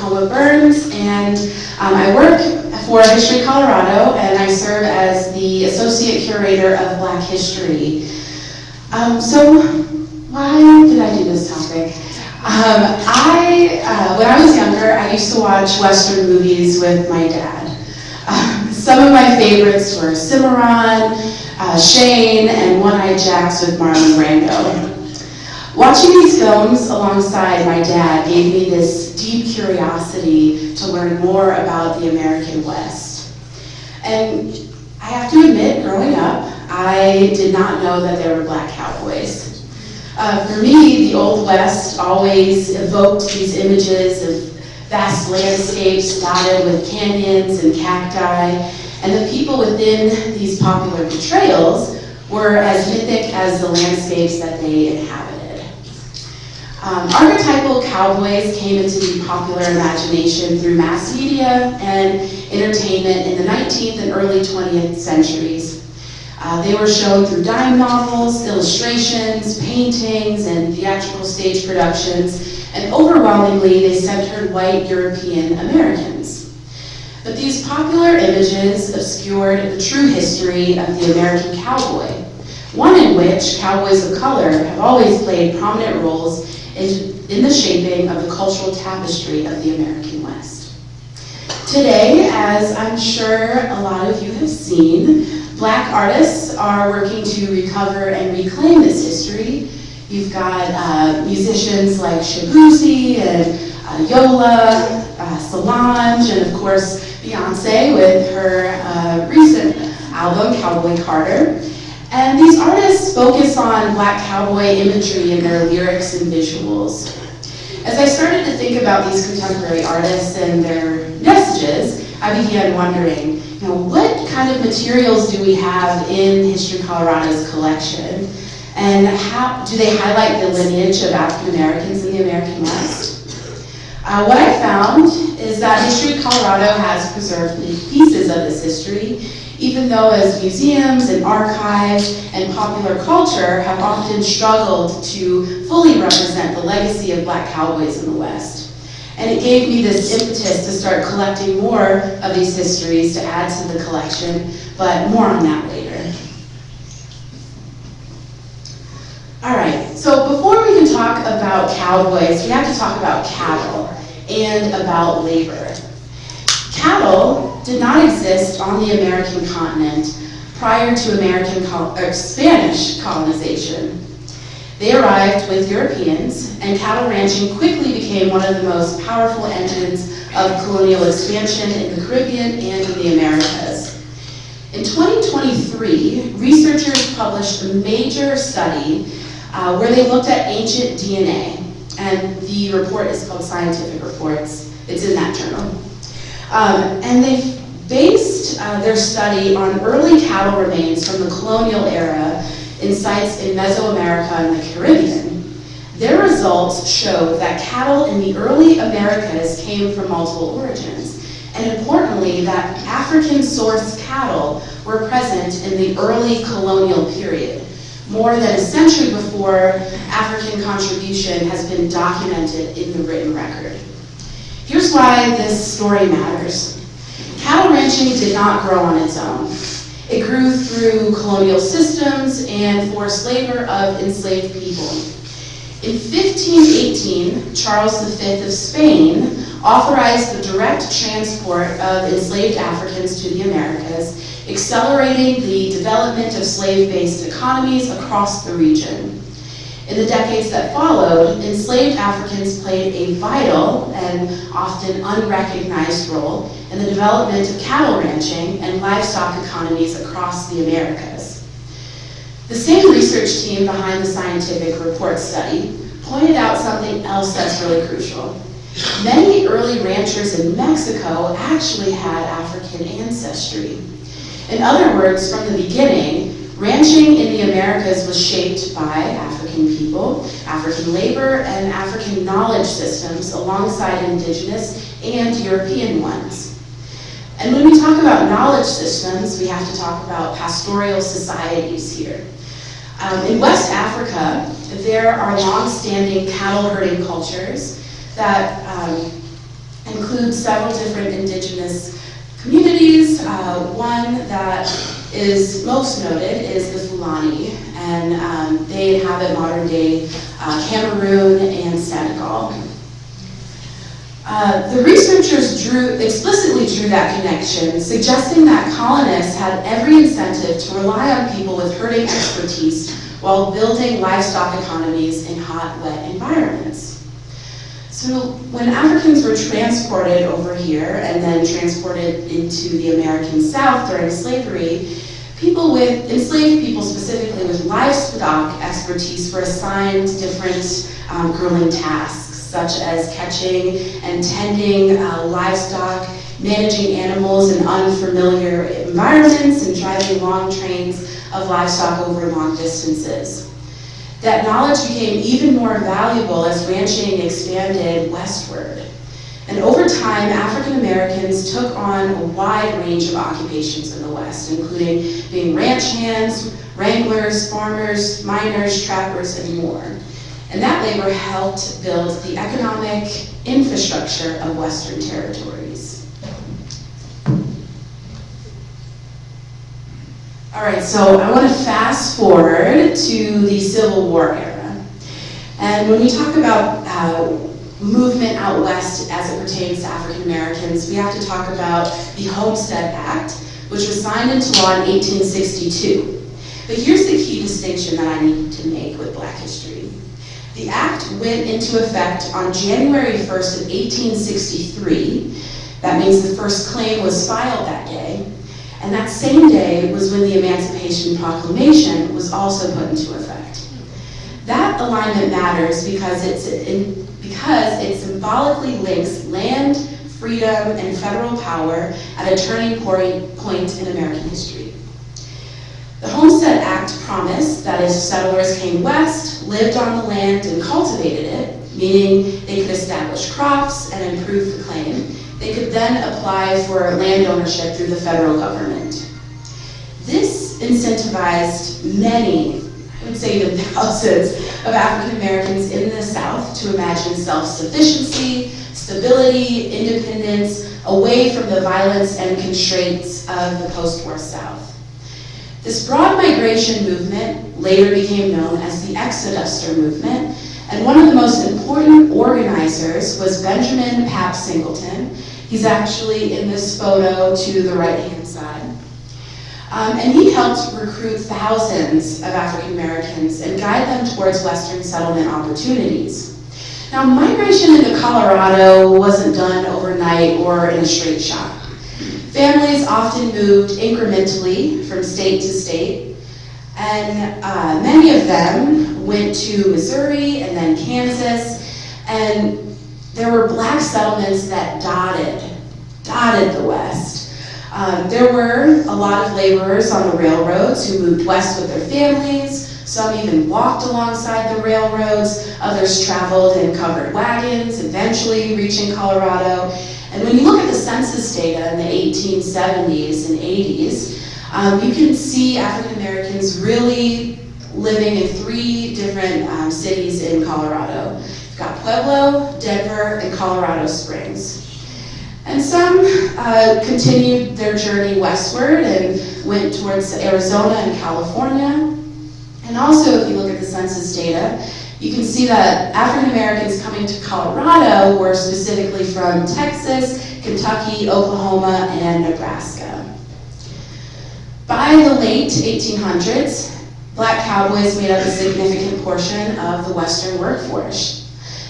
Acoma Burns, and I work for History Colorado, and I serve as the Associate Curator of Black History. So why did I do this topic? When I was younger, I used to watch Western movies with my dad. Some of my favorites were Cimarron, Shane, and One-Eyed Jacks with Marlon Brando. Watching these films alongside my dad gave me this deep curiosity to learn more about the American West. And I have to admit, growing up, I did not know that there were black cowboys. For me, the Old West always evoked these images of vast landscapes dotted with canyons and cacti, and the people within these popular portrayals were as mythic as the landscapes that they inhabited. Archetypal cowboys came into the popular imagination through mass media and entertainment in the 19th and early 20th centuries. They were shown through dime novels, illustrations, paintings, and theatrical stage productions, and overwhelmingly they centered white European Americans. But these popular images obscured the true history of the American cowboy, one in which cowboys of color have always played prominent roles in the shaping of the cultural tapestry of the American West. Today, as I'm sure a lot of you have seen, black artists are working to recover and reclaim this history. You've got musicians like Shabuzi and Yola, Solange, and of course Beyonce with her recent album, Cowboy Carter. And these artists focus on black cowboy imagery in their lyrics and visuals. As I started to think about these contemporary artists and their messages, I began wondering, what kind of materials do we have in History Colorado's collection? And how do they highlight the lineage of African Americans in the American West? What I found is that History Colorado has preserved pieces of this history, even though as museums and archives and popular culture have often struggled to fully represent the legacy of black cowboys in the West. And it gave me this impetus to start collecting more of these histories to add to the collection, but more on that later. All right, so before we can talk about cowboys, we have to talk about cattle and about labor. Cattle did not exist on the American continent prior to Spanish colonization. They arrived with Europeans, and cattle ranching quickly became one of the most powerful engines of colonial expansion in the Caribbean and in the Americas. In 2023, researchers published a major study where they looked at ancient DNA, and the report is called Scientific Reports. It's in that journal. And they based their study on early cattle remains from the colonial era in sites in Mesoamerica and the Caribbean. Their results showed that cattle in the early Americas came from multiple origins, and importantly, that African-sourced cattle were present in the early colonial period, more than a century before African contribution has been documented in the written record. Here's why this story matters. Cattle ranching did not grow on its own. It grew through colonial systems and forced labor of enslaved people. In 1518, Charles V of Spain authorized the direct transport of enslaved Africans to the Americas, accelerating the development of slave-based economies across the region. In the decades that followed, enslaved Africans played a vital and often unrecognized role in the development of cattle ranching and livestock economies across the Americas. The same research team behind the Scientific Report study pointed out something else that's really crucial. Many early ranchers in Mexico actually had African ancestry. In other words, from the beginning, ranching in the Americas was shaped by African people, African labor, and African knowledge systems alongside indigenous and European ones. And when we talk about knowledge systems, we have to talk about pastoral societies here. In West Africa, there are long-standing cattle herding cultures that, and includes several different indigenous communities. One that is most noted is the Fulani, and they inhabit modern-day Cameroon and Senegal. The researchers explicitly drew that connection, suggesting that colonists had every incentive to rely on people with herding expertise while building livestock economies in hot, wet environments. So when Africans were transported over here and then transported into the American South during slavery, enslaved people specifically with livestock expertise were assigned different grueling tasks, such as catching and tending livestock, managing animals in unfamiliar environments, and driving long trains of livestock over long distances. That knowledge became even more valuable as ranching expanded westward. And over time, African Americans took on a wide range of occupations in the West, including being ranch hands, wranglers, farmers, miners, trappers, and more. And that labor helped build the economic infrastructure of Western territories. All right, so I want to fast forward to the Civil War era. And when we talk about movement out west as it pertains to African Americans, we have to talk about the Homestead Act, which was signed into law in 1862. But here's the key distinction that I need to make with Black history. The act went into effect on January 1st of 1863. That means the first claim was filed that day. And that same day was when the Emancipation Proclamation was also put into effect. That alignment matters because it symbolically links land, freedom, and federal power at a turning point in American history. The Homestead Act promised that if settlers came west, lived on the land, and cultivated it, meaning they could establish crops and improve the claim, they could then apply for land ownership through the federal government. This incentivized many, I would say even thousands, of African Americans in the South to imagine self-sufficiency, stability, independence, away from the violence and constraints of the post-war South. This broad migration movement later became known as the Exoduster movement, and one of the most important organizers was Benjamin Pap Singleton. He's actually in this photo to the right-hand side. And he helped recruit thousands of African Americans and guide them towards Western settlement opportunities. Now, migration into Colorado wasn't done overnight or in a straight shot. Families often moved incrementally from state to state, and many of them went to Missouri and then Kansas, and there were Black settlements that dotted the West. There were a lot of laborers on the railroads who moved west with their families. Some even walked alongside the railroads. Others traveled in covered wagons, eventually reaching Colorado. And when you look at the census data in the 1870s and 80s, you can see African Americans really living in 3 different cities in Colorado. You've got Pueblo, Denver, and Colorado Springs. And some continued their journey westward and went towards Arizona and California. And also, if you look at the census data, you can see that African Americans coming to Colorado were specifically from Texas, Kentucky, Oklahoma, and Nebraska. By the late 1800s, Black cowboys made up a significant portion of the Western workforce.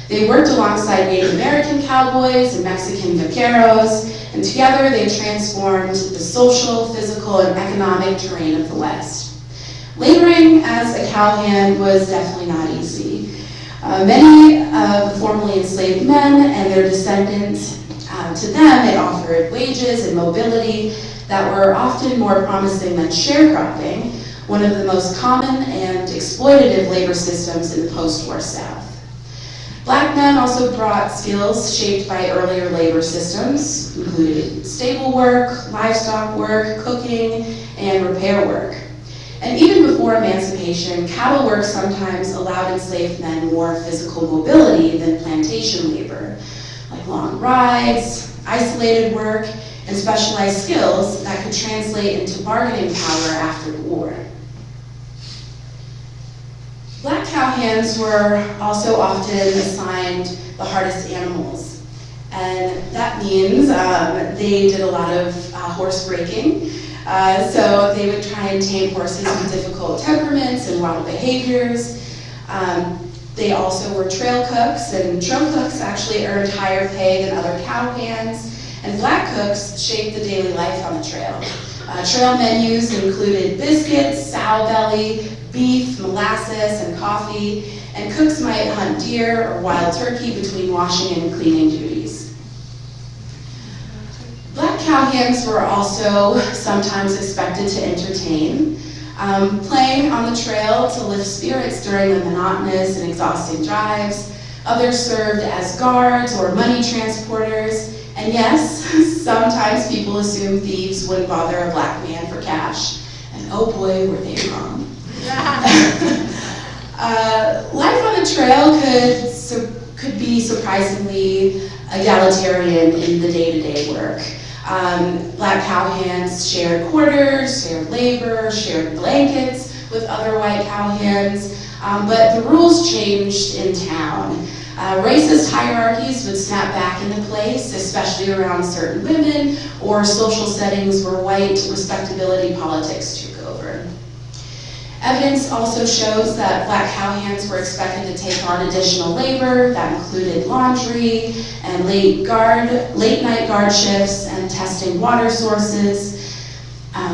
They worked alongside Native American cowboys and Mexican vaqueros, and together they transformed the social, physical, and economic terrain of the West. Laboring as a cowhand was definitely not easy. Many of the formerly enslaved men and their descendants, to them it offered wages and mobility that were often more promising than sharecropping, one of the most common and exploitative labor systems in the post-war South. Black men also brought skills shaped by earlier labor systems, including stable work, livestock work, cooking, and repair work. And even before emancipation, cattle work sometimes allowed enslaved men more physical mobility than plantation labor, like long rides, isolated work, and specialized skills that could translate into bargaining power after the war. Black cowhands were also often assigned the hardest animals. And that means they did a lot of horse breaking. So they would try and tame horses with difficult temperaments and wild behaviors. They also were trail cooks, and trail cooks actually earned higher pay than other cowhands. And black cooks shaped the daily life on the trail. Trail menus included biscuits, sow belly, beef, molasses, and coffee. And cooks might hunt deer or wild turkey between washing and cleaning duties. Black cowhands were also sometimes expected to entertain, playing on the trail to lift spirits during the monotonous and exhausting drives. Others served as guards or money transporters. And yes, sometimes people assumed thieves wouldn't bother a black man for cash. And oh boy, were they wrong. Life on the trail could be surprisingly egalitarian in the day-to-day work. Black cowhands shared quarters, shared labor, shared blankets with other white cowhands, but the rules changed in town. Racist hierarchies would snap back into place, especially around certain women or social settings where white respectability politics took over. Evidence also shows that black cowhands were expected to take on additional labor that included laundry and late night guard shifts and testing water sources.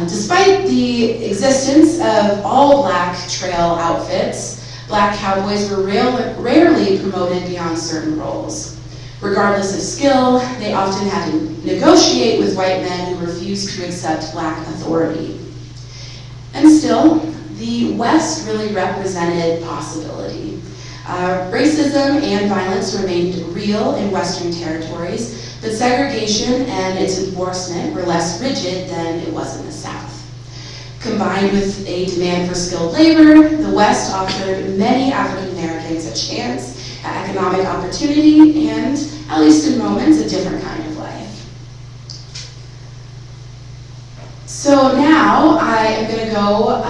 Despite the existence of all black trail outfits, black cowboys were rarely promoted beyond certain roles. Regardless of skill, they often had to negotiate with white men who refused to accept black authority. And still, the West really represented possibility. Racism and violence remained real in Western territories, but segregation and its enforcement were less rigid than it was in the South. Combined with a demand for skilled labor, the West offered many African Americans a chance at economic opportunity and, at least in moments, a different kind of life. So now I am going to go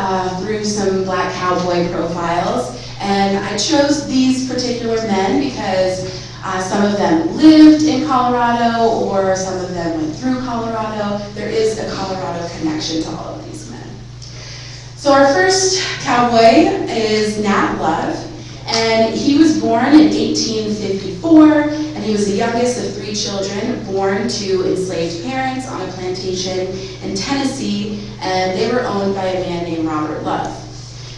through some black cowboy profiles, and I chose these particular men because some of them lived in Colorado or some of them went through Colorado. There is a Colorado connection to all of these men. So our first cowboy is Nat Love, and he was born in 1854, and he was the youngest of 3 children born to enslaved parents on a plantation in Tennessee, and they were owned by a man named Robert Love.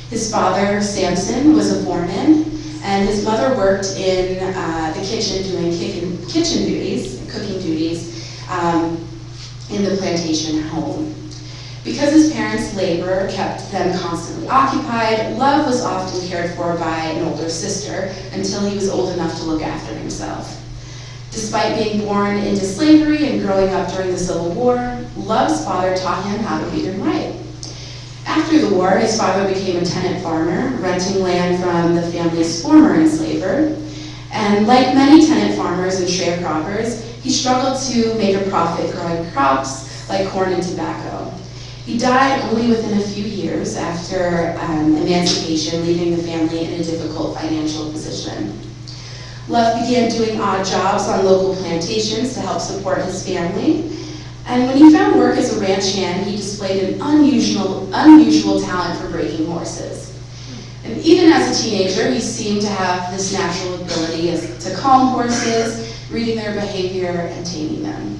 His father, Samson, was a foreman, and his mother worked in the kitchen doing cooking duties in the plantation home. Because his parents' labor kept them constantly occupied, Love was often cared for by an older sister until he was old enough to look after himself. Despite being born into slavery and growing up during the Civil War, Love's father taught him how to read and write. After the war, his father became a tenant farmer, renting land from the family's former enslaver. And like many tenant farmers and sharecroppers, he struggled to make a profit growing crops like corn and tobacco. He died only within a few years after emancipation, leaving the family in a difficult financial position. Love began doing odd jobs on local plantations to help support his family. And when he found work as a ranch hand, he displayed an unusual talent for breaking horses. And even as a teenager, he seemed to have this natural ability to calm horses, reading their behavior, and taming them.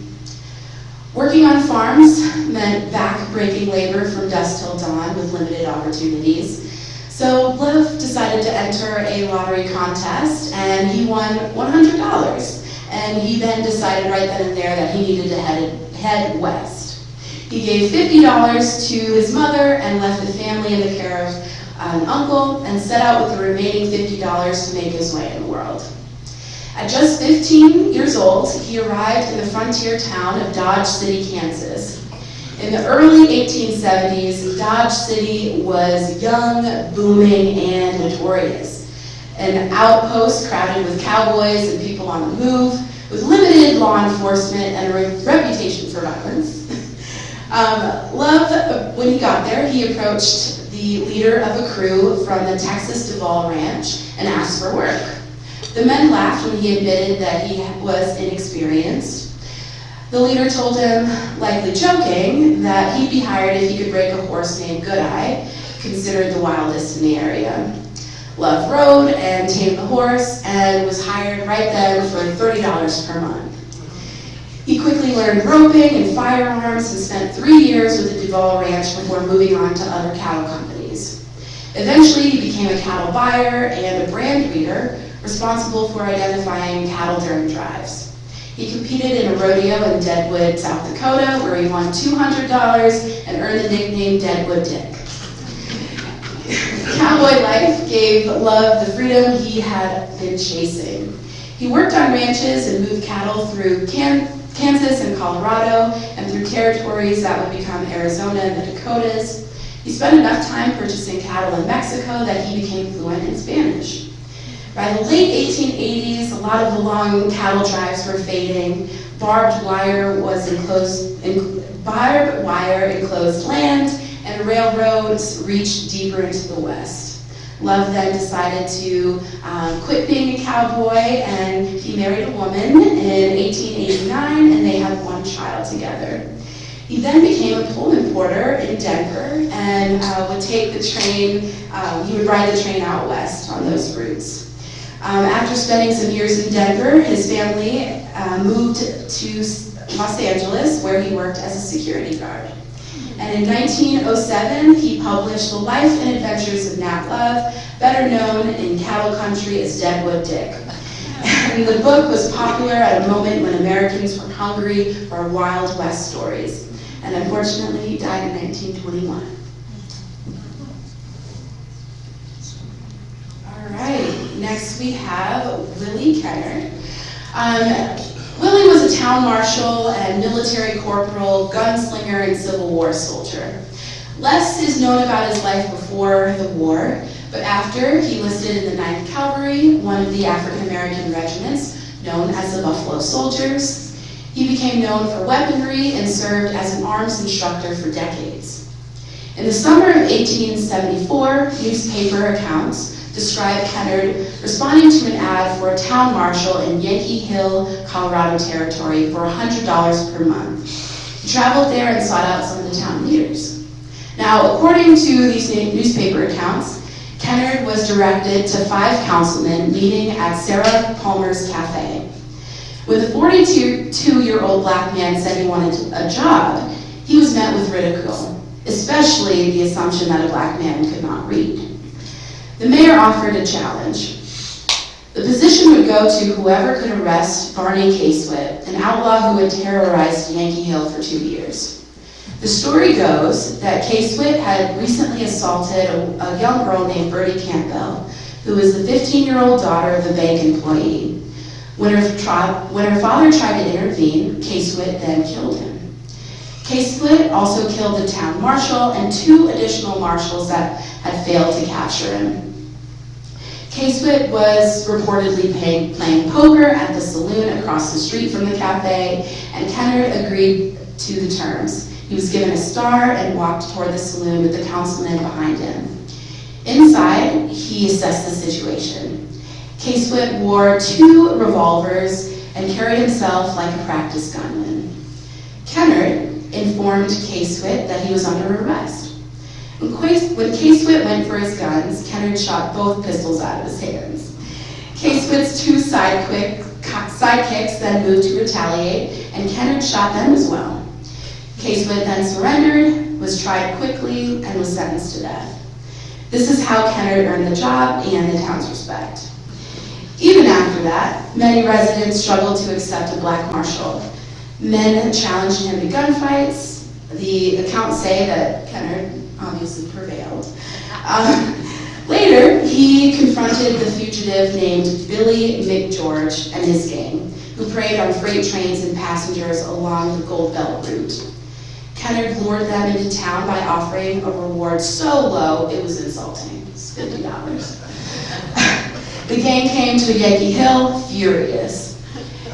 Working on farms meant back-breaking labor from dusk till dawn with limited opportunities. So Love decided to enter a lottery contest, and he won $100. And he then decided right then and there that he needed to head west. He gave $50 to his mother and left the family in the care of an uncle and set out with the remaining $50 to make his way in the world. At just 15 years old, he arrived in the frontier town of Dodge City, Kansas. In the early 1870s, Dodge City was young, booming, and notorious. An outpost crowded with cowboys and people on the move, With limited law enforcement and a reputation for violence, Love, when he got there, he approached the leader of a crew from the Texas Duval Ranch and asked for work. The men laughed when he admitted that he was inexperienced. The leader told him, likely joking, that he'd be hired if he could break a horse named Goodeye, considered the wildest in the area. Love rode and tamed the horse and was hired right then for $30 per month. He quickly learned roping and firearms and spent 3 years with the Duval Ranch before moving on to other cattle companies. Eventually, he became a cattle buyer and a brand reader, responsible for identifying cattle during drives. He competed in a rodeo in Deadwood, South Dakota, where he won $200 and earned the nickname Deadwood Dick. Cowboy life gave Love the freedom he had been chasing. He worked on ranches and moved cattle through Kansas and Colorado and through territories that would become Arizona and the Dakotas. He spent enough time purchasing cattle in Mexico that he became fluent in Spanish. By the late 1880s, a lot of the long cattle drives were fading. Barbed wire enclosed land, and railroads reached deeper into the West. Love then decided to quit being a cowboy, and he married a woman in 1889, and they had one child together. He then became a Pullman porter in Denver, and would take the train, he would ride the train out west on those routes. After spending some years in Denver, his family moved to Los Angeles, where he worked as a security guard. And in 1907, he published The Life and Adventures of Nat Love, better known in cattle country as Deadwood Dick. And the book was popular at a moment when Americans were hungry for Wild West stories. And unfortunately, he died in 1921. All right, next we have Willie Kenner. Willie was a town marshal and military corporal, gunslinger, and Civil War soldier. Less is known about his life before the war, but after, he enlisted in the 9th Cavalry, one of the African-American regiments known as the Buffalo Soldiers. He became known for weaponry and served as an arms instructor for decades. In the summer of 1874, newspaper accounts described Kennard responding to an ad for a town marshal in Yankee Hill, Colorado territory for $100 per month. He traveled there and sought out some of the town leaders. Now, according to these newspaper accounts, Kennard was directed to 5 councilmen meeting at Sarah Palmer's Cafe. When the 42-year-old black man said he wanted a job, he was met with ridicule, especially the assumption that a black man could not read. The mayor offered a challenge. The position would go to whoever could arrest Barney Casewit, an outlaw who had terrorized Yankee Hill for 2 years. The story goes that Casewit had recently assaulted a young girl named Bertie Campbell, who was the 15-year-old daughter of a bank employee. When her father tried to intervene, Casewit then killed him. Casewit also killed the town marshal and 2 additional marshals that had failed to capture him. Casewit was reportedly playing poker at the saloon across the street from the cafe, and Kennard agreed to the terms. He was given a star and walked toward the saloon with the councilman behind him. Inside, he assessed the situation. Casewit wore 2 revolvers and carried himself like a practiced gunman. Kennard informed Casewit that he was under arrest. When Casewit went for his guns, Kennard shot both pistols out of his hands. Casewit's 2 sidekicks then moved to retaliate, and Kennard shot them as well. Casewit then surrendered, was tried quickly, and was sentenced to death. This is how Kennard earned the job and the town's respect. Even after that, many residents struggled to accept a black marshal. Men challenged him to gunfights. The accounts say that Kennard obviously prevailed. Later, he confronted the fugitive named Billy McGeorge and his gang, who preyed on freight trains and passengers along the Gold Belt route. Kennard lured them into town by offering a reward so low it was insulting. It's $50. The gang came to Yankee Hill furious.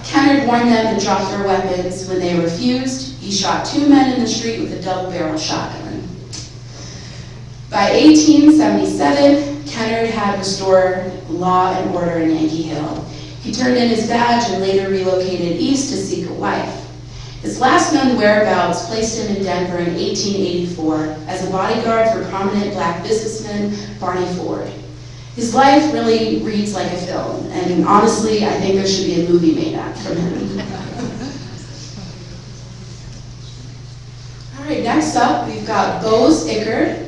Kennard warned them to drop their weapons. When they refused, he shot 2 men in the street with a double-barrel shotgun. By 1877, Kennard had restored law and order in Yankee Hill. He turned in his badge and later relocated east to seek a wife. His last known whereabouts placed him in Denver in 1884 as a bodyguard for prominent black businessman Barney Ford. His life really reads like a film, and honestly, I think there should be a movie made out from him. All right, next up, we've got Bose Ickard.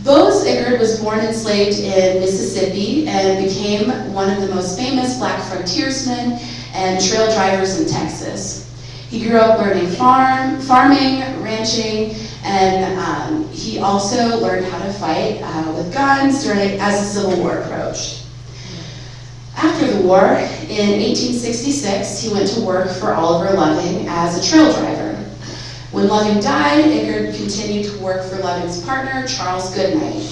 Bose Ickard was born enslaved in Mississippi and became one of the most famous black frontiersmen and trail drivers in Texas. He grew up learning farming, ranching, and he also learned how to fight with guns as the Civil War approached. After the war, in 1866, he went to work for Oliver Loving as a trail driver. When Loving died, Ickard continued to work for Loving's partner, Charles Goodnight.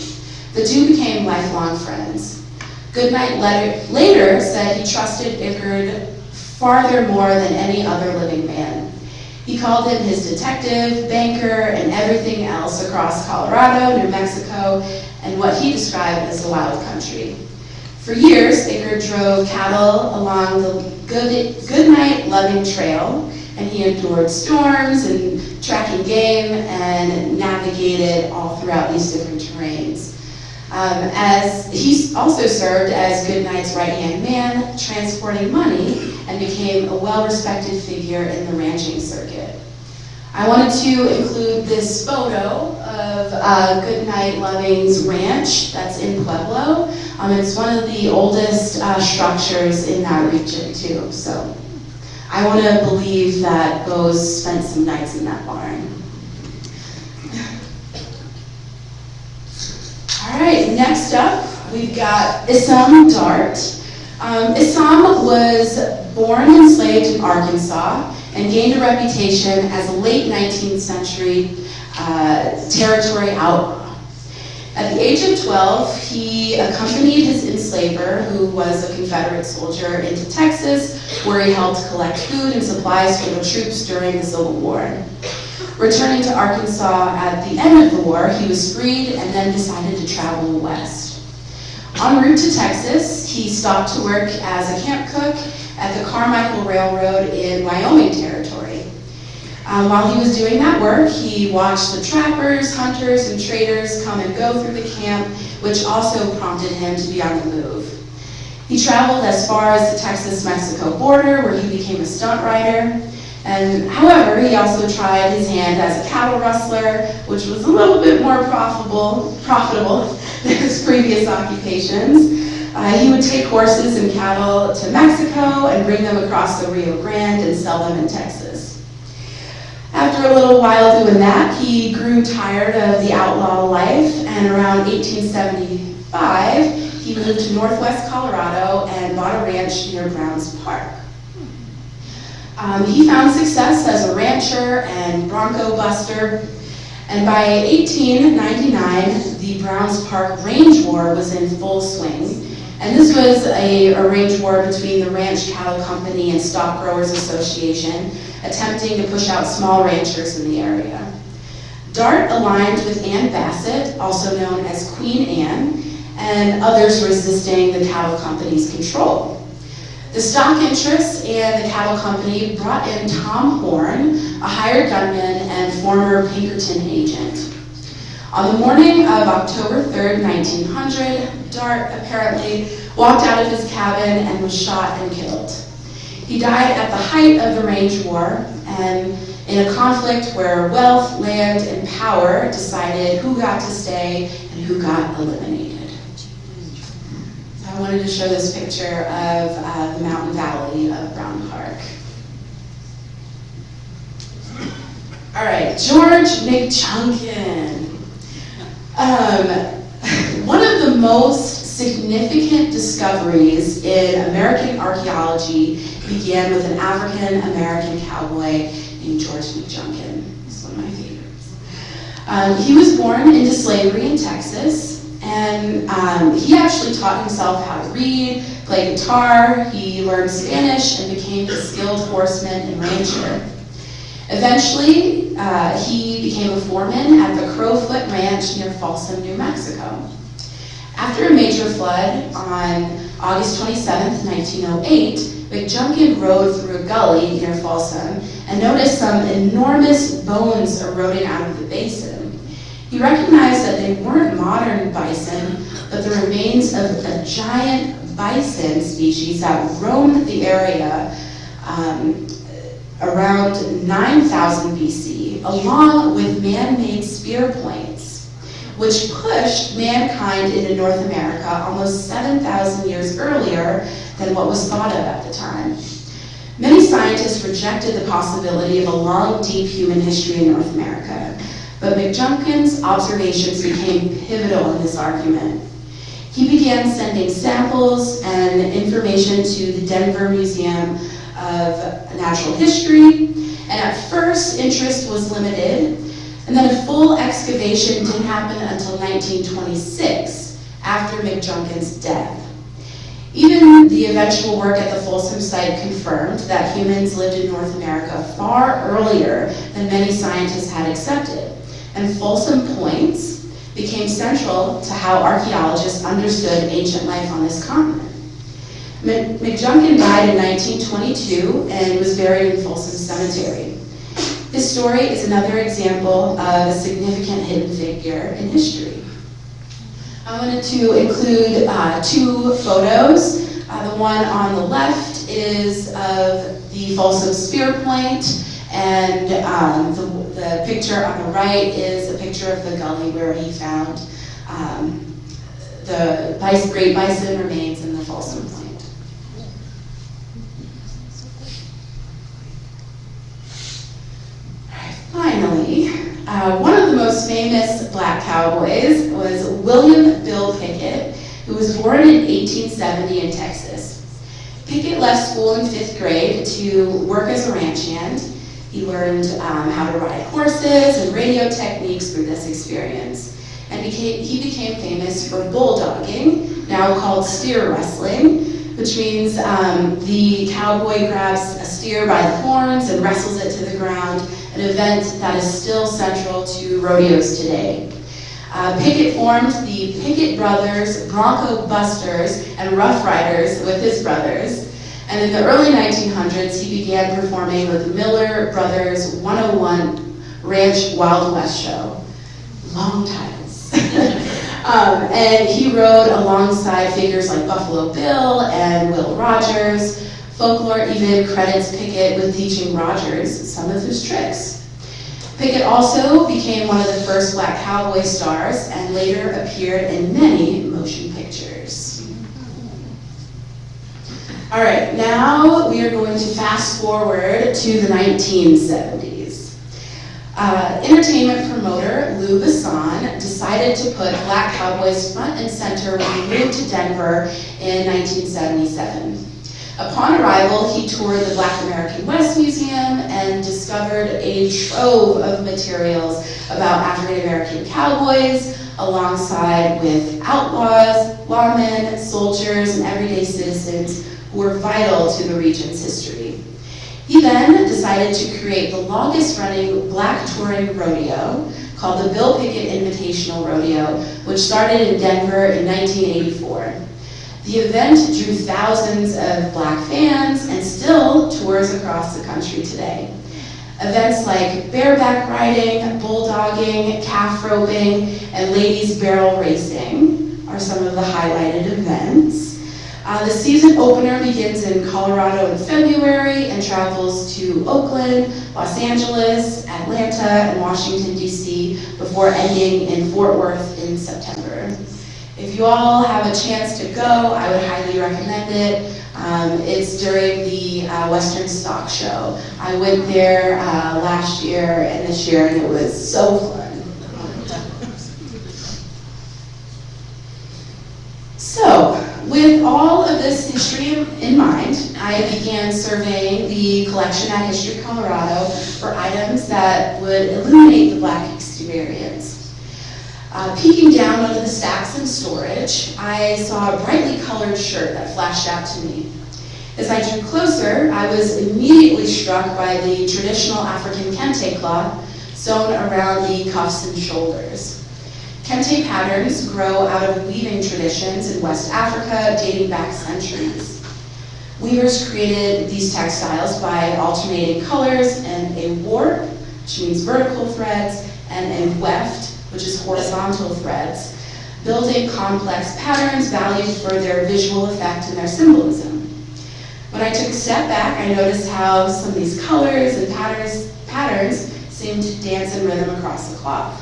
The two became lifelong friends. Goodnight later said he trusted Ickard farther more than any other living man. He called him his detective, banker, and everything else across Colorado, New Mexico, and what he described as the wild country. For years, Ickard drove cattle along the Goodnight-Loving Trail, and he endured storms and tracking game and navigated all throughout these different terrains. As he also served as Goodnight's right-hand man, transporting money, and became a well-respected figure in the ranching circuit. I wanted to include this photo of Goodnight Loving's ranch that's in Pueblo. It's one of the oldest structures in that region too. So I want to believe that Bose spent some nights in that barn. All right, next up, we've got Issam Dart. Issam was born enslaved in Arkansas and gained a reputation as a late 19th century territory outlaw. At the age of 12, he accompanied his enslaver, who was a Confederate soldier, into Texas, where he helped collect food and supplies for the troops during the Civil War. Returning to Arkansas at the end of the war, he was freed and then decided to travel west. En route to Texas, he stopped to work as a camp cook at the Carmichael Railroad in Wyoming Territory. While he was doing that work, he watched the trappers, hunters, and traders come and go through the camp, which also prompted him to be on the move. He traveled as far as the Texas-Mexico border, where he became a stunt rider. And however, he also tried his hand as a cattle rustler, which was a little bit more profitable than his previous occupations. He would take horses and cattle to Mexico and bring them across the Rio Grande and sell them in Texas. After a little while doing that, he grew tired of the outlaw life, and around 1875, he moved to northwest Colorado and bought a ranch near Browns Park. He found success as a rancher and bronco buster, and by 1899, the Browns Park Range War was in full swing. And this was a range war between the Ranch Cattle Company and Stock Growers Association, attempting to push out small ranchers in the area. Dart aligned with Ann Bassett, also known as Queen Anne, and others resisting the cattle company's control. The stock interests and the cattle company brought in Tom Horn, a hired gunman and former Pinkerton agent. On the morning of October 3rd, 1900, Dart apparently walked out of his cabin and was shot and killed. He died at the height of the Range War, and in a conflict where wealth, land, and power decided who got to stay and who got eliminated. I wanted to show this picture of the mountain valley of Brown Park. All right, George McJunkin. One of the most significant discoveries in American archaeology began with an African-American cowboy named George McJunkin. He's one of my favorites. He was born into slavery in Texas, and he actually taught himself how to read, play guitar, he learned Spanish, and became a skilled horseman and rancher. Eventually, he became a foreman at the Crowfoot Ranch near Folsom, New Mexico. After a major flood on August 27, 1908, McJunkin rode through a gully near Folsom and noticed some enormous bones eroding out of the basin. He recognized that they weren't modern bison, but the remains of a giant bison species that roamed the area around 9000 BC, along with man-made spear points, which pushed mankind into North America almost 7,000 years earlier than what was thought of at the time. Many scientists rejected the possibility of a long, deep human history in North America, but McJunkin's observations became pivotal in this argument. He began sending samples and information to the Denver Museum of Natural History, and at first interest was limited, and then a full excavation didn't happen until 1926, after McJunkin's death. Even the eventual work at the Folsom site confirmed that humans lived in North America far earlier than many scientists had accepted, and Folsom Points became central to how archaeologists understood ancient life on this continent. McJunkin died in 1922 and was buried in Folsom Cemetery. His story is another example of a significant hidden figure in history. I wanted to include two photos. The one on the left is of the Folsom Spear Point, and the picture on the right is a picture of the gully where he found the great bison remains in the Folsom Point. Finally, one of the most famous black cowboys was William Bill Pickett, who was born in 1870 in Texas. Pickett left school in 5th grade to work as a ranch hand. He learned how to ride horses and radio techniques through this experience. And he became famous for bulldogging, now called steer wrestling, which means the cowboy grabs a steer by the horns and wrestles it to the ground, an event that is still central to rodeos today. Pickett formed the Pickett Brothers, Bronco Busters, and Rough Riders with his brothers. And in the early 1900s, he began performing with the Miller Brothers 101 Ranch Wild West show. Long titles. And he rode alongside figures like Buffalo Bill and Will Rogers. Folklore even credits Pickett with teaching Rogers some of his tricks. Pickett also became one of the first black cowboy stars and later appeared in many motion pictures. All right, now we are going to fast forward to the 1970s. Entertainment promoter Lou Besson decided to put black cowboys front and center when he moved to Denver in 1977. Upon arrival, he toured the Black American West Museum and discovered a trove of materials about African American cowboys, alongside with outlaws, lawmen, soldiers, and everyday citizens who were vital to the region's history. He then decided to create the longest-running black touring rodeo, called the Bill Pickett Invitational Rodeo, which started in Denver in 1984. The event drew thousands of black fans and still tours across the country today. Events like bareback riding, bulldogging, calf roping, and ladies barrel racing are some of the highlighted events. The season opener begins in Colorado in February and travels to Oakland, Los Angeles, Atlanta, and Washington, D.C. before ending in Fort Worth in September. If you all have a chance to go, I would highly recommend it. It's during the Western Stock Show. I went there last year and this year, and it was so fun. So, with all of this history in mind, I began surveying the collection at History Colorado for items that would illuminate the Black experience. Peeking down one of the stacks in storage, I saw a brightly colored shirt that flashed out to me. As I drew closer, I was immediately struck by the traditional African kente cloth sewn around the cuffs and shoulders. Kente patterns grow out of weaving traditions in West Africa dating back centuries. Weavers created these textiles by alternating colors and a warp, which means vertical threads, and a weft, which is horizontal threads, building complex patterns valued for their visual effect and their symbolism. When I took a step back, I noticed how some of these colors and patterns seemed to dance in rhythm across the cloth.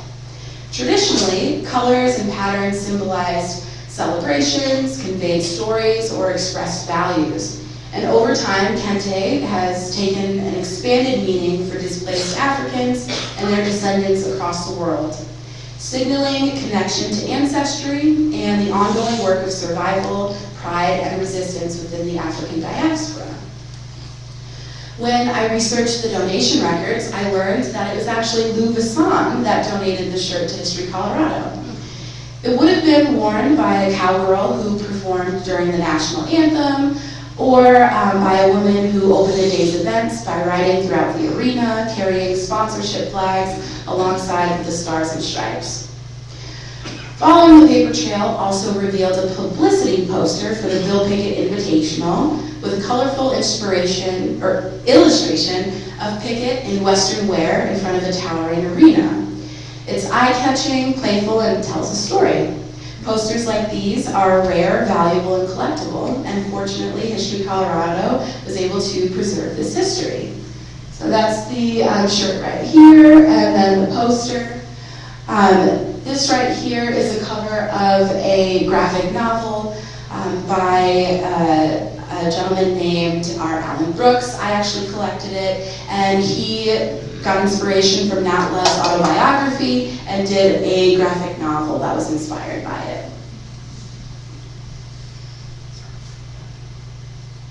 Traditionally, colors and patterns symbolized celebrations, conveyed stories, or expressed values. And over time, kente has taken an expanded meaning for displaced Africans and their descendants across the world, signaling connection to ancestry and the ongoing work of survival, pride, and resistance within the African diaspora. When I researched the donation records, I learned that it was actually Lou Vasson that donated the shirt to History Colorado. It would have been worn by a cowgirl who performed during the national anthem, or by a woman who opened the day's events by riding throughout the arena, carrying sponsorship flags alongside the Stars and Stripes. Following the paper trail also revealed a publicity poster for the Bill Pickett Invitational with colorful illustration of Pickett in Western wear in front of the towering arena. It's eye-catching, playful, and tells a story. Posters like these are rare, valuable, and collectible, and fortunately, History Colorado was able to preserve this history. So that's the shirt right here, and then the poster. This right here is a cover of a graphic novel by a gentleman named R. Allen Brooks. I actually collected it, and he got inspiration from Nat Love's autobiography and did a graphic novel that was inspired by it.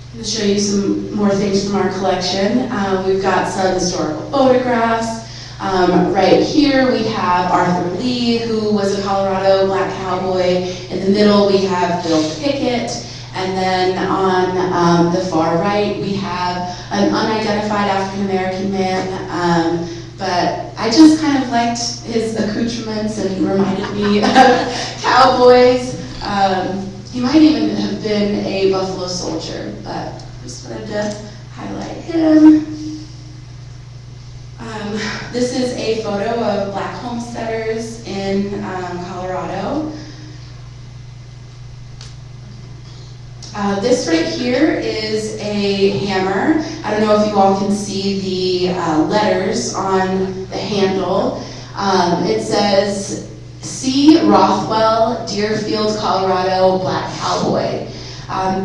I'm going to show you some more things from our collection. We've got some historical photographs. Right here we have Arthur Lee, who was a Colorado black cowboy. In the middle we have Bill Pickett. And then on the far right we have an unidentified African American man. But I just kind of liked his accoutrements and reminded me of cowboys. He might even have been a Buffalo Soldier, but just wanted to highlight him. This is a photo of black homesteaders in Colorado. This right here is a hammer. I don't know if you all can see the letters on the handle. It says, C. Rothwell, Deerfield, Colorado, Black Cowboy.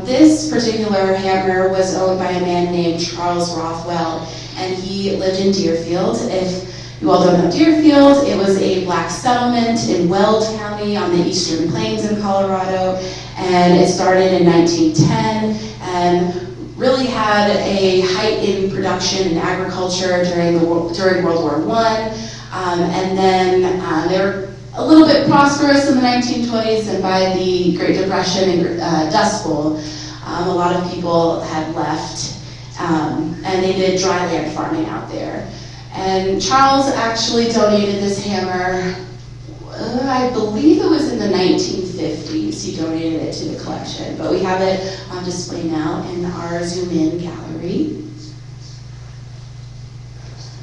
This particular hammer was owned by a man named Charles Rothwell, and he lived in Deerfield. If you all don't know Deerfield, it was a black settlement in Weld County on the Eastern Plains in Colorado, and it started in 1910 and really had a height in production and agriculture during World War I. And then they were a little bit prosperous in the 1920s, and by the Great Depression and Dust Bowl, a lot of people had left, and they did dry land farming out there. And Charles actually donated this hammer, I believe it was in the 1950s, he donated it to the collection, but we have it on display now in our zoom-in gallery.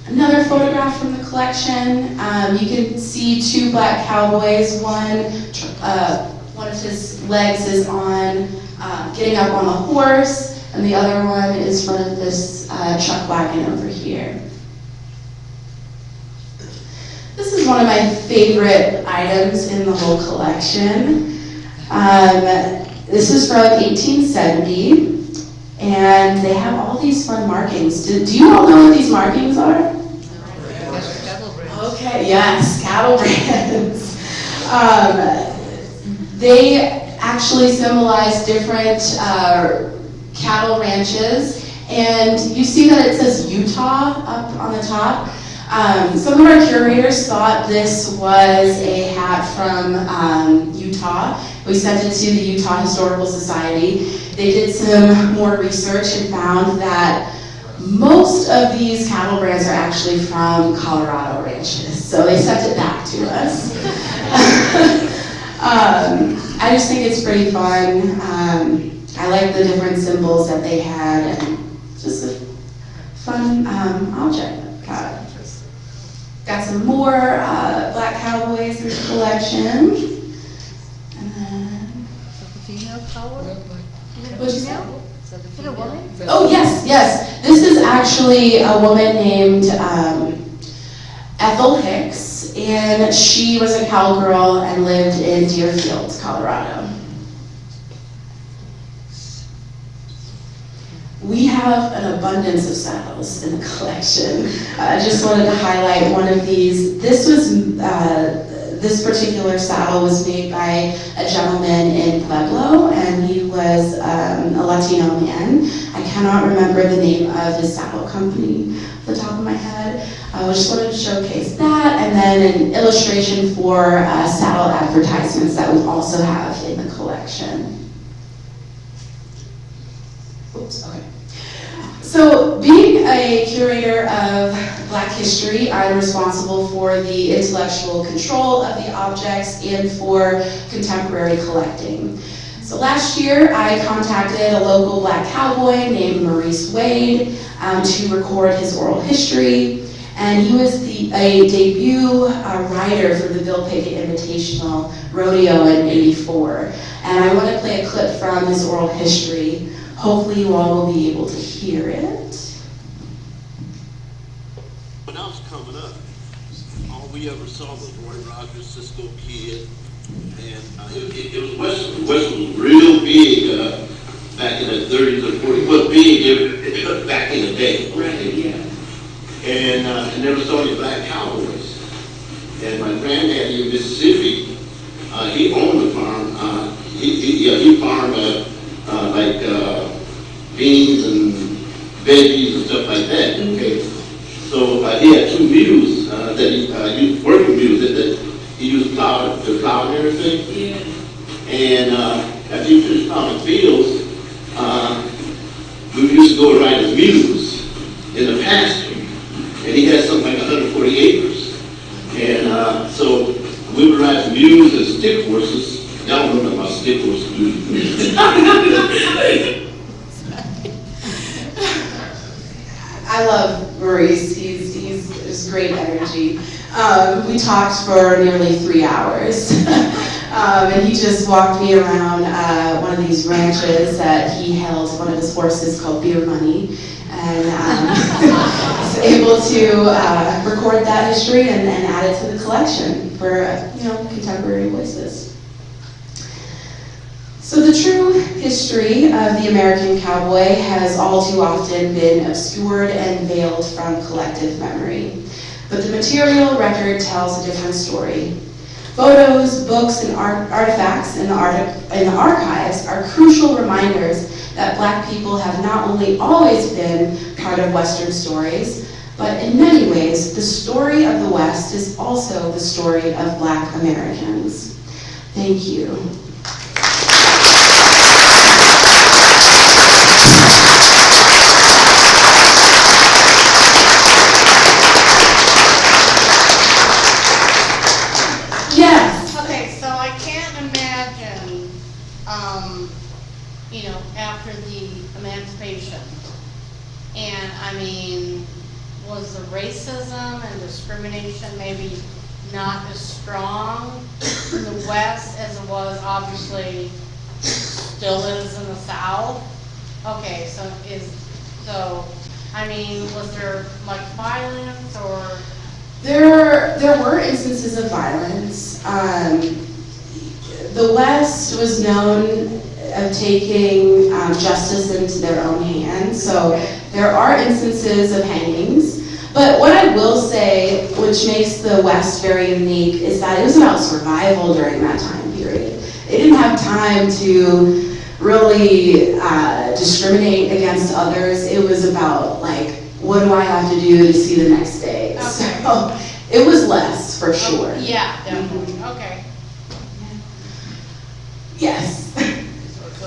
Another photograph from the collection, you can see two black cowboys. One of his legs is on, getting up on the horse, and the other one is front of this chuck wagon over here. This is one of my favorite items in the whole collection. This is from 1870, and they have all these fun markings. Do you all know what these markings are? Okay, yes, cattle brands. They actually symbolize different cattle ranches, and you see that it says Utah up on the top. Some of our curators thought this was a hat from Utah. We sent it to the Utah Historical Society. They did some more research and found that most of these cattle brands are actually from Colorado ranches, so they sent it back to us. I just think it's pretty fun. I like the different symbols that they had, and just a fun object. Got some more black Cowboys in the collection. And then, female power? What'd you say? Is it a woman? Oh, yes. This is actually a woman named Ethel Hicks, and she was a cowgirl and lived in Deerfield, Colorado. We have an abundance of saddles in the collection. I just wanted to highlight one of these. This particular saddle was made by a gentleman in Pueblo, and he was a Latino man. I cannot remember the name of his saddle company off the top of my head. I just wanted to showcase that, and then an illustration for saddle advertisements that we also have in the collection. Oops, okay. So, being a curator of Black history, I'm responsible for the intellectual control of the objects and for contemporary collecting. So last year, I contacted a local Black cowboy named Maurice Wade to record his oral history, and he was a debut rider for the Bill Pickett Invitational Rodeo in '84. And I want to play a clip from his oral history. Hopefully you all will be able to hear it. When I was coming up, all we ever saw was Roy Rogers, Cisco Kid, and it was Western. Western was real big back in the 30s or 40s. Well, big back in the day. Right, yeah. And never saw any Black cowboys. And my granddaddy in Mississippi, he owned a farm. He farmed beans and veggies and stuff like that. Okay, so he had two mules that he used, working mules that he used to plow and everything. Yeah. And after he finished plowing fields, we used to go and ride his mules in the pasture, and he had something like 140 acres. And so we would ride the mules and stick horses. Y'all don't know about stick horses, do you? I love Maurice. He's just great energy. We talked for nearly 3 hours. And he just walked me around one of these ranches that he held one of his horses called Beer Money. And was able to record that history and add it to the collection for contemporary voices. So the true history of the American cowboy has all too often been obscured and veiled from collective memory. But the material record tells a different story. Photos, books, and artifacts in the archives are crucial reminders that Black people have not only always been part of Western stories, but in many ways, the story of the West is also the story of Black Americans. Thank you. After the emancipation, and I mean, was the racism and discrimination maybe not as strong in the West as it was obviously still is in the South? Okay, I mean, was there much violence or? There were instances of violence. The West was known of taking justice into their own hands. So there are instances of hangings. But what I will say, which makes the West very unique, is that it was about survival during that time period. They didn't have time to really discriminate against others. It was about, like, what do I have to do to see the next day? Okay. So So it was less, for sure. Yeah, definitely, okay. Yes. So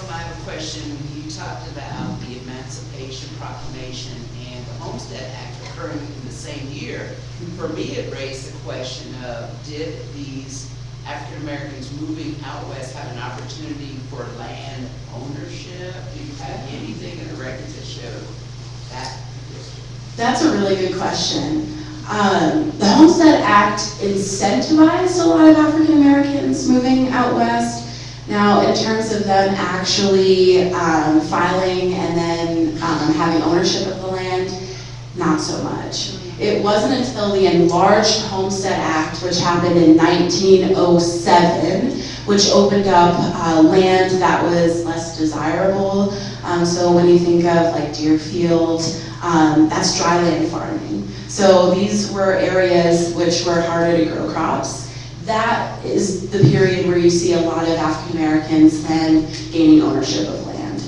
I have a question. You talked about the Emancipation Proclamation and the Homestead Act occurring in the same year. For me, it raised the question of, did these African Americans moving out west have an opportunity for land ownership? Do you have anything in the records that show that? That's a really good question. The Homestead Act incentivized a lot of African Americans moving out west. Now, in terms of them actually filing and then having ownership of the land, not so much. It wasn't until the enlarged Homestead Act, which happened in 1907, which opened up land that was less desirable. So when you think of like Deerfield, that's dry land farming. So these were areas which were harder to grow crops. That is the period where you see a lot of African Americans then gaining ownership of land.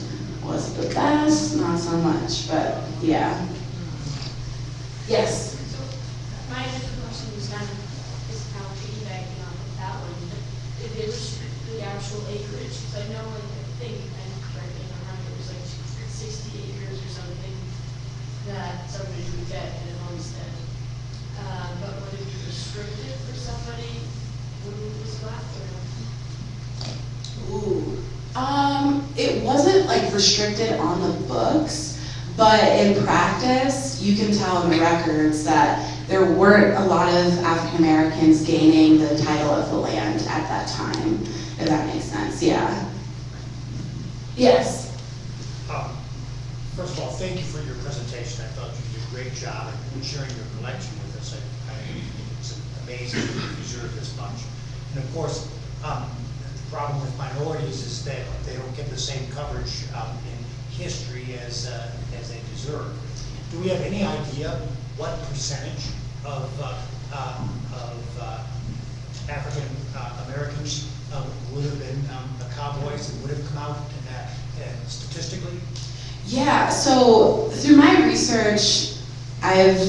Was it the best? Not so much, but yeah. Yes? So my initial question was kind of, is kind of piggybacking on that one, but if they restrict the actual acreage, because I know, like, I think, and correct me if I'm wrong, it was like 60 acres or something that somebody would get in a homestead. But would it be restricted for somebody who was left or? Ooh. It wasn't like restricted on the books, but in practice, you can tell in the records that there weren't a lot of African Americans gaining the title of the land at that time, if that makes sense, yeah. Yes? First of all, thank you for your presentation. I thought you did a great job in sharing your collection with us. I think it's amazing that you preserve this much. And of course, the problem with minorities is that they don't get the same coverage in history as they deserve. Do we have any idea what percentage of African Americans would have been the Cowboys and would have come out statistically? Yeah, so through my research, I've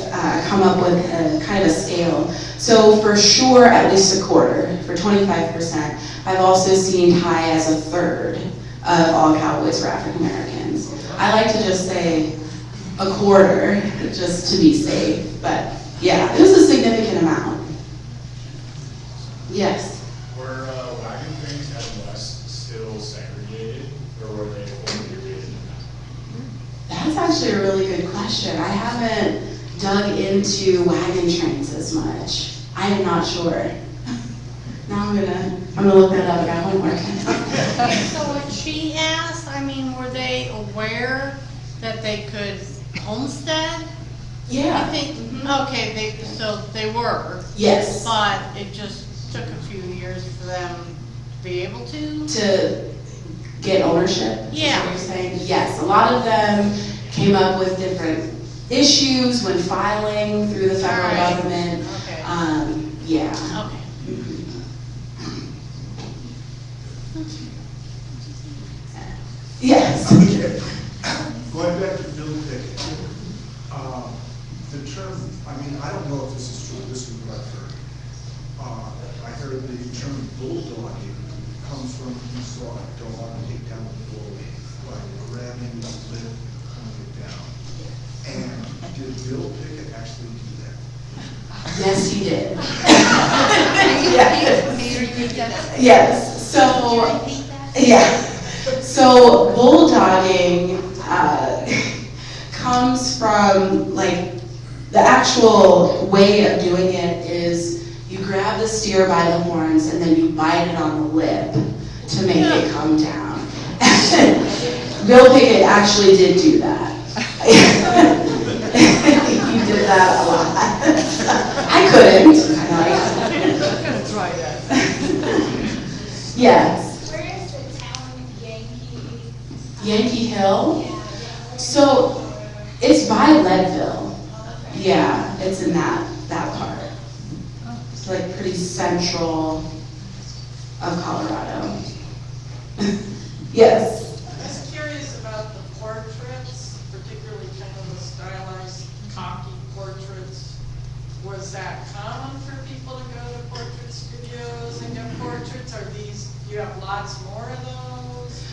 come up with a kind of a scale. So for sure, at least a quarter, for 25%. I've also seen high as a third of all Cowboys were African Americans. I like to just say a quarter, just to be safe, but yeah, it was a significant amount. Yes? Were wagon trains heading west still segregated, or were they fully segregated? That's actually a really good question. I haven't dug into wagon trains as much. I am not sure. Now I'm gonna look that up. I got homework. So what she asked, I mean, were they aware that they could homestead? Yeah. I think, okay, so they were. Yes. But it just took a few years for them to be able to? To get ownership? Is Yeah. what you're saying? Yes. A lot of them came up with different issues when filing through the federal All right. government. Okay. Yeah. Okay. Yes. Okay. Going back to Bill Pickett, the term, I mean, I don't know if this is true, this is what I've heard. I heard the term bulldogging comes from you saw a dog take down a bull by grabbing the lip and pulling it down. And did Bill Pickett actually do that? Yes, he did. Can you repeat that? Yes. So, yeah. So bulldogging comes from, like, the actual way of doing it is you grab the steer by the horns and then you bite it on the lip to make it come down. Bill Pickett actually did do that. He did that a lot. I couldn't. I'm gonna try that. Yes. Where is the town Yankee Hill? Yeah. So it's by Leadville. Yeah, it's in that part. It's like pretty central of Colorado. Yes. I was curious about the portraits, particularly kind of the stylized, cocky portraits. Was was that common for people to go to portrait studios and get portraits? Are these, you have lots more of those?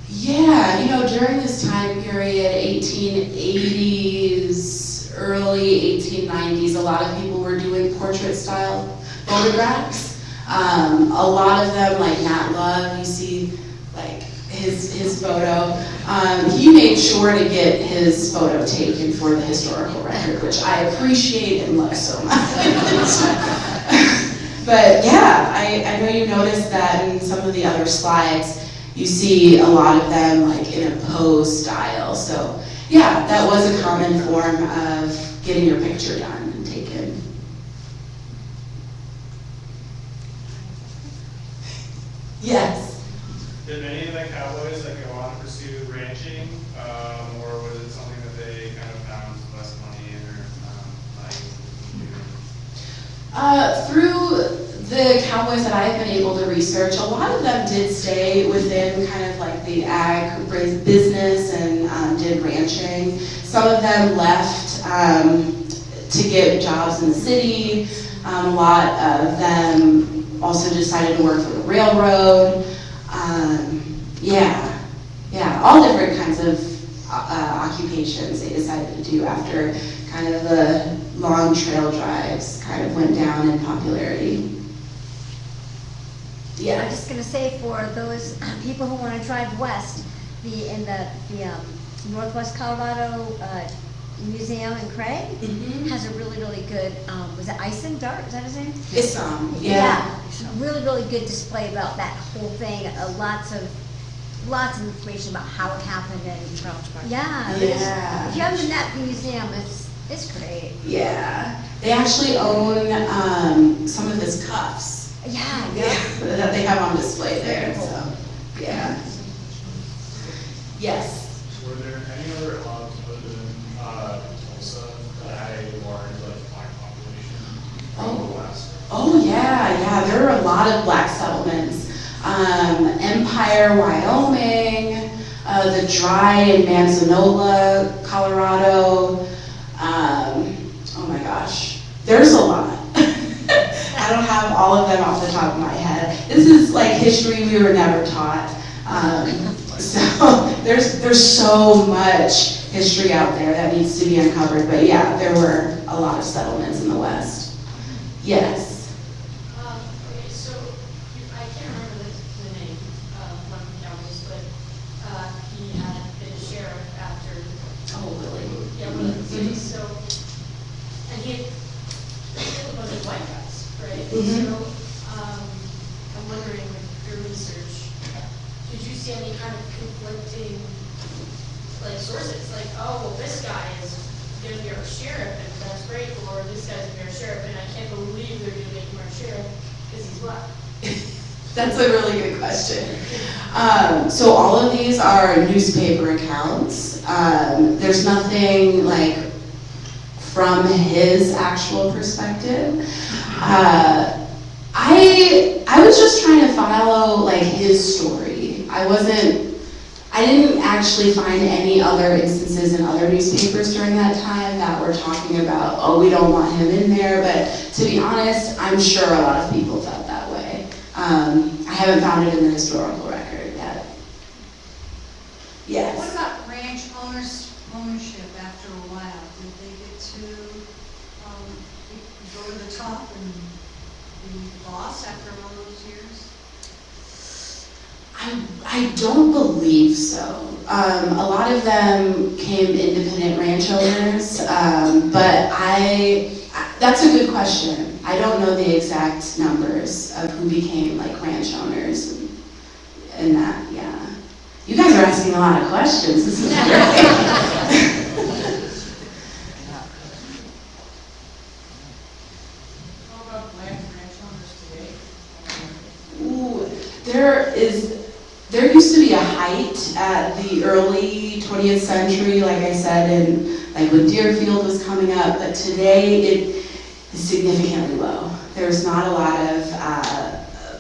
Yeah, during this time period, 1880s, early 1890s, a lot of people were doing portrait style photographs. A lot of them, like Nat Love, you see like his photo. He made sure to get his photo taken for the historical record, which I appreciate and love so much. But yeah, I know you noticed that in some of the other slides, you see a lot of them like in a pose style. So yeah, that was a common form of getting your picture done and taken. Yes. Did many of the Cowboys like go on to pursue ranching, or was it something that they kind of found less money in or Through the Cowboys that I've been able to research, a lot of them did stay within kind of like the ag business and did ranching. Some of them left to get jobs in the city. A lot of them also decided to work for the railroad. All different kinds of occupations they decided to do after kind of the long trail drives kind of went down in popularity. Yeah. I'm just gonna say for those people who wanna drive west, in the Northwest Colorado Museum in Craig has a really, really good, was it Ison Dart, is that his name? Yeah. Really, really good display about that whole thing, lots of information about how it happened and. Yeah. If you haven't been at the museum, it's great. Yeah. They actually own some of his cuffs. Yeah. That they have on display there, so, yeah. Yes. Were there any other hubs other than Tulsa that had a large black population from the West? Oh yeah, there are a lot of black settlements. Empire, Wyoming, the Dry in Manzanola, Colorado. Oh my gosh, there's a lot. I don't have all of them off the top of my head. This is like history we were never taught. So there's so much history out there that needs to be uncovered. But yeah, there were a lot of settlements in the West. Yes. Okay, so I can't remember the name of one of the Cowboys, but he had been a sheriff after. Oh, really? Yeah, one of the cities. So, and he had killed a bunch of white guys, right? So, I'm wondering with your research, did you see any kind of conflicting like sources? Like, oh, well, this guy is going to be our sheriff, and that's great, or this guy's going to be our sheriff, and I can't believe they're going to make him our sheriff because he's black. That's a really good question. So all of these are newspaper accounts. There's nothing like from his actual perspective. I was just trying to follow like his story. I didn't actually find any other instances in other newspapers during that time that were talking about, oh, we don't want him in there, but to be honest, I'm sure a lot of people felt that way. I haven't found it in the historical record yet. Yes. What about ranch ownership after a while? Did they get to go to the top and be the boss after all those years? I don't believe so. A lot of them became independent ranch owners, but that's a good question. I don't know the exact numbers of who became like ranch owners and that, yeah. You guys are asking a lot of questions. This is great. How about black ranch owners today? Ooh, there used to be a height at the early 20th century, like I said, and like when Deerfield was coming up, but today it is significantly low. There's not a lot of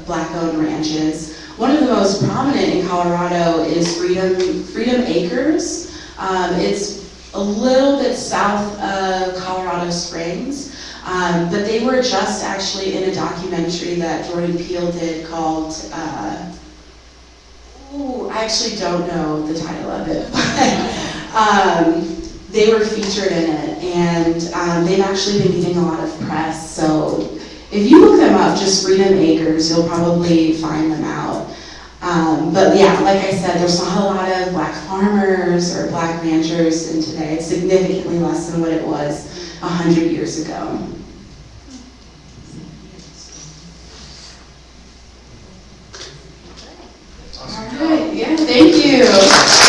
black-owned ranches. One of the most prominent in Colorado is Freedom Acres. It's a little bit south of Colorado Springs. But they were just actually in a documentary that Jordan Peele did called, I actually don't know the title of it, but they were featured in it, and they've actually been getting a lot of press. So if you look them up, just Freedom Acres, you'll probably find them out. But yeah, like I said, there's not a lot of black farmers or black ranchers in today. It's significantly less than what it was 100 years ago. All right, yeah, thank you.